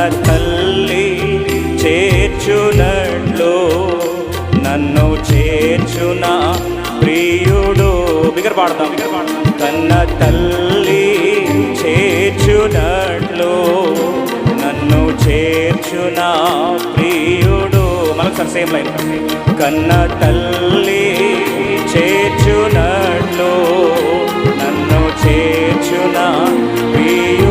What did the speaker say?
తల్లి చేర్చునట్లు నన్ను చేర్చున ప్రియుడు. బిగర పాడతాం. కన్న తల్లి చేర్చునట్లు నన్ను చేర్చున ప్రియుడు. మరొకసారి సేమ్ లైన్. కన్న తల్లి చేర్చునట్లు నన్ను చేర్చున ప్రియుడు.